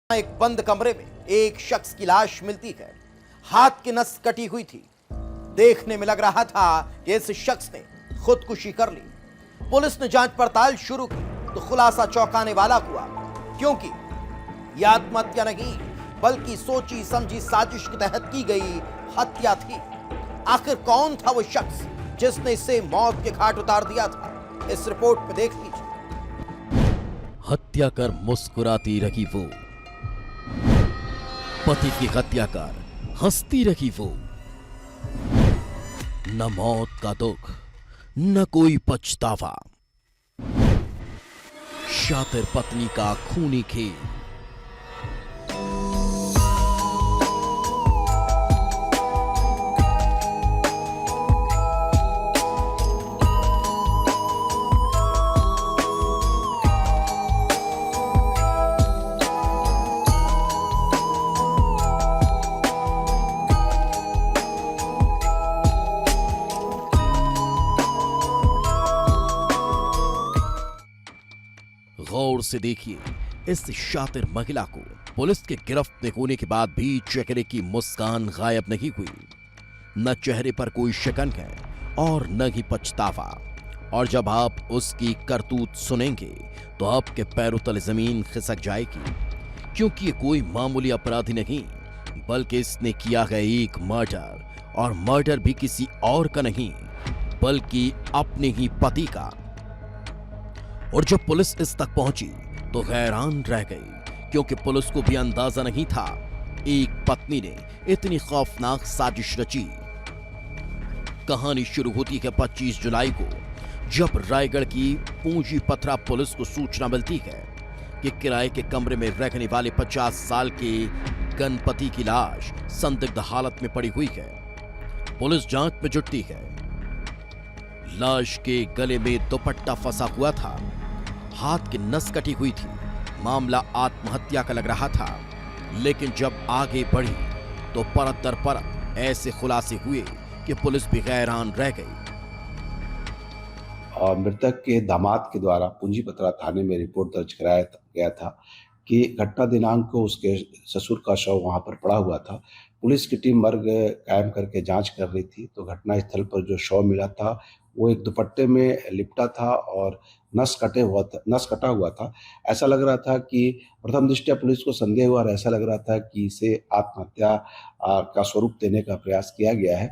एक बंद कमरे में एक शख्स की लाश मिलती है। हाथ की नस कटी हुई थी। देखने में लग रहा था कि इस शख्स ने खुदकुशी कर ली। पुलिस ने जांच पड़ताल शुरू की तो खुलासा चौंकाने वाला हुआ, क्योंकि यह आत्महत्या नहीं बल्कि सोची समझी साजिश के तहत की गई हत्या थी। आखिर कौन था वो शख्स जिसने इसे मौत के घाट उतार दिया था? इस रिपोर्ट में देख लीजिए। हत्या कर मुस्कुराती रही वो, पति की हत्या कर हंसती रही वो। न मौत का दुख न कोई पछतावा, शातिर पत्नी का खूनी खेल। गौर से देखिए, इस शातिर महिला को पुलिस के गिरफ्त में होने के बाद भी चेहरे की मुस्कान गायब नहीं हुई। न चेहरे पर कोई शिकन है और न ही पछतावा। और जब आप उसकी करतूत सुनेंगे तो आपके पैरों तले जमीन खिसक जाएगी, क्योंकि ये कोई मामूली अपराधी नहीं बल्कि इसने किया है एक मर्डर, और मर्डर भी किसी और का नहीं बल्कि अपने ही पति का। और जब पुलिस इस तक पहुंची तो हैरान रह गई, क्योंकि पुलिस को भी अंदाजा नहीं था एक पत्नी ने इतनी खौफनाक साजिश रची। कहानी शुरू होती है 25 जुलाई को, जब रायगढ़ की पूंजी पथरा पुलिस को सूचना मिलती है कि किराए के कमरे में रहने वाले 50 साल के गणपति की लाश संदिग्ध हालत में पड़ी हुई है। पुलिस जांच में जुटती है। लाश के गले में दुपट्टा फंसा हुआ था, हाथ की नस कटी हुई थी। मामला आत्महत्या का लग रहा था, लेकिन जब आगे बढ़ी तो परत दर परत ऐसे खुलासे हुए कि पुलिस भी हैरान रह गई। और मृतक के दामाद के द्वारा पूंजीपतरा थाने में रिपोर्ट दर्ज कराया गया था कि घटना दिनांक को उसके ससुर का शव वहां पर पड़ा हुआ था। पुलिस की टीम मर्ग कायम करके जांच कर रही थी, तो घटना स्थल पर जो शव मिला था वो एक दुपट्टे में लिपटा था और नस कटा हुआ था। ऐसा लग रहा था कि प्रथम दृष्टया पुलिस को संदेह हुआ और ऐसा लग रहा था कि इसे आत्महत्या का स्वरूप देने का प्रयास किया गया है।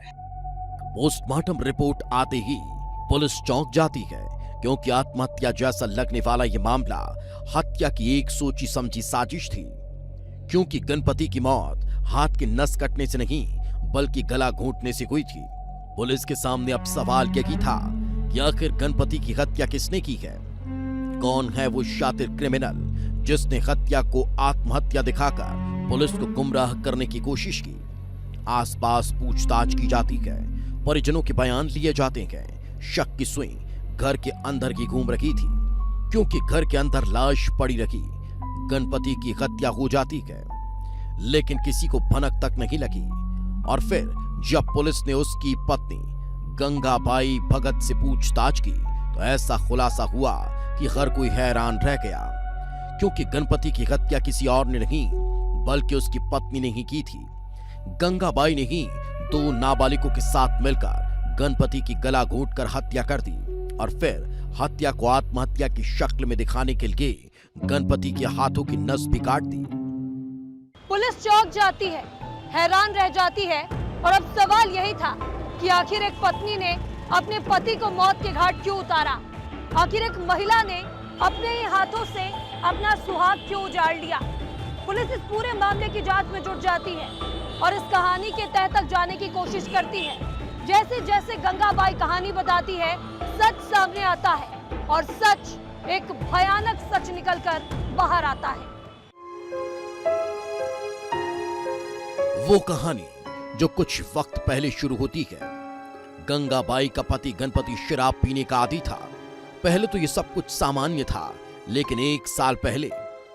पोस्टमार्टम रिपोर्ट आते ही पुलिस चौंक जाती है, क्योंकि आत्महत्या जैसा लगने वाला यह मामला हत्या की एक सोची समझी साजिश थी। क्योंकि गणपति की मौत हाथ की नस कटने से नहीं बल्कि गला घोंटने से हुई थी। पुलिस के सामने अब सवाल यही था कि आखिर गणपति की हत्या किसने की है? कौन है वो शातिर क्रिमिनल जिसने हत्या को आत्महत्या दिखाकर पुलिस को गुमराह करने की कोशिश की? आसपास पूछताछ की जाती है, परिजनों के बयान लिए जाते हैं। शक की सुई घर के अंदर की घूम रही थी, क्योंकि घर के अंदर लाश पड़ी रही गणपति की हत्या हो जाती है, लेकिन किसी को भनक तक नहीं लगी। और फिर जब पुलिस ने उसकी पत्नी गंगाबाई भगत से पूछताछ की तो ऐसा खुलासा हुआ कि हर कोई हैरान रह गया, क्योंकि गणपति की हत्या किसी और ने नहीं बल्कि उसकी पत्नी ने ही की थी। गंगाबाई ने ही 2 नाबालिगों के साथ मिलकर गणपति की गला घोंटकर हत्या कर दी, और फिर हत्या को आत्महत्या की शक्ल में दिखाने के लिए गणपति के हाथों की नस भी काट दी। पुलिस चौंक जाती है, हैरान रह जाती है, और अब सवाल यही था कि आखिर एक पत्नी ने अपने पति को मौत के घाट क्यों उतारा? आखिर एक महिला ने अपने ही हाथों से अपना सुहाग क्यों उजाड़ लिया? पुलिस इस पूरे मामले की जांच में जुट जाती है और इस कहानी के तह तक जाने की कोशिश करती है। जैसे जैसे गंगाबाई कहानी बताती है, सच सामने आता है और सच एक भयानक सच निकलकर बाहर आता है। वो कहानी जो कुछ वक्त पहले शुरू होती है। गंगाबाई का पति गणपति शराब पीने का आदी था। पहले तो ये सब कुछ सामान्य था, लेकिन 1 साल पहले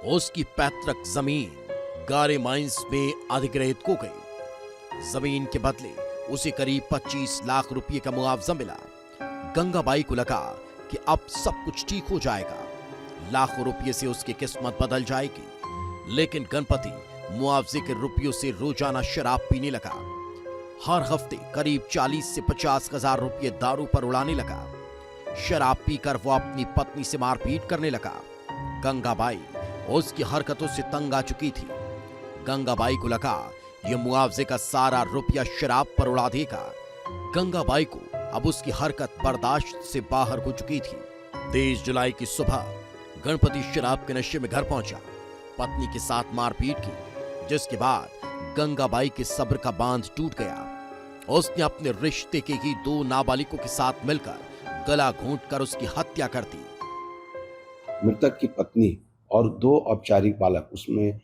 उसकी पैतृक जमीन गारे माइंस में अधिग्रहित हो गई। जमीन के बदले उसे करीब 25 लाख रुपए का मुआवजा मिला। गंगाबाई को लगा कि अब सब कुछ ठीक हो जाएगा, लाखों रुपये से उसकी किस्मत बदल जाएगी। लेकिन गणपति मुआवजे के रुपयों से रोजाना शराब पीने लगा। हर हफ्ते करीब 40 से 50 हजार रुपये दारू पर उड़ाने लगा। शराब पीकर वो अपनी पत्नी से मारपीट करने लगा। गंगाबाई उसकी हरकतों से तंग आ चुकी थी। गंगाबाई को लगा ये मुआवजे का सारा रुपया शराब पर उड़ा देगा। गंगाबाई को अब उसकी हरकत बर्दाश्त से बाहर हो चुकी थी। 23 जुलाई की सुबह गणपति शराब के नशे में घर पहुंचा। पत्नी के साथ मारपीट की, जिसके बाद गंगाबाई के सब्र का बांध टूट गया। उसने अपने रिश्ते के ही 2 नाबालिगों के साथ मिलकर गला घोंटकर उसकी हत्या कर दी। मृतक की पत्नी और 2 औपचारिक बालक, उसमें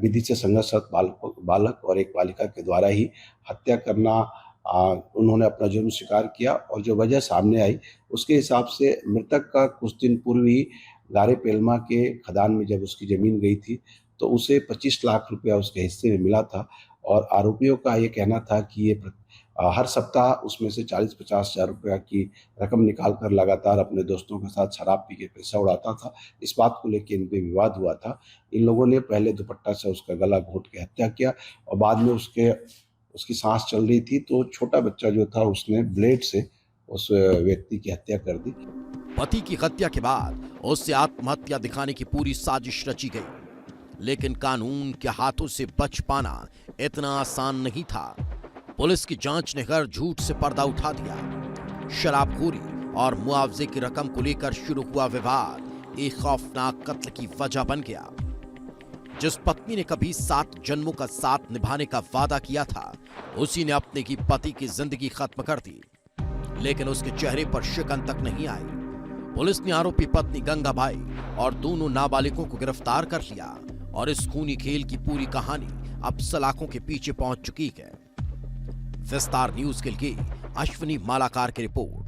विधि से संघर्षरत बालक और एक बालिका के द्वारा ही हत्या करना उन्होंने अपना जुर्म स्वीकार किया। और जो वजह सामने आई उसके हिसाब से मृतक का कुछ दिन पूर्व ही गारे पेलमा के खदान में जब उसकी जमीन गई थी तो उसे 25 लाख रुपया उसके हिस्से में मिला था। और आरोपियों का ये कहना था कि ये हर सप्ताह उसमें से 40-50 हजार रुपया की रकम निकाल कर लगातार अपने दोस्तों के साथ शराब पी के पैसा उड़ाता था। इस बात को लेकर इन पे विवाद हुआ था। इन लोगों ने पहले दुपट्टा से उसका गला घोंट के हत्या किया और बाद में उसकी सांस चल रही थी तो छोटा बच्चा जो था उसने ब्लेड से उस व्यक्ति की हत्या कर दी। पति की हत्या के बाद उससे आत्महत्या दिखाने की पूरी साजिश रची गई, लेकिन कानून के हाथों से बच पाना इतना आसान नहीं था। पुलिस की जांच ने हर झूठ से पर्दा उठा दिया। शराबखोरी और मुआवजे की रकम को लेकर शुरू हुआ विवाद एक खौफनाक कत्ल की वजह बन गया। जिस पत्नी ने कभी 7 जन्मों का साथ निभाने का वादा किया था, उसी ने अपने की पति की जिंदगी खत्म कर दी। लेकिन उसके चेहरे पर शिकन तक नहीं आई। पुलिस ने आरोपी पत्नी गंगाबाई और दोनों नाबालिगों को गिरफ्तार कर लिया और इस खूनी खेल की पूरी कहानी अब सलाखों के पीछे पहुंच चुकी है। विस्तार न्यूज के लिए अश्विनी मालाकार की रिपोर्ट।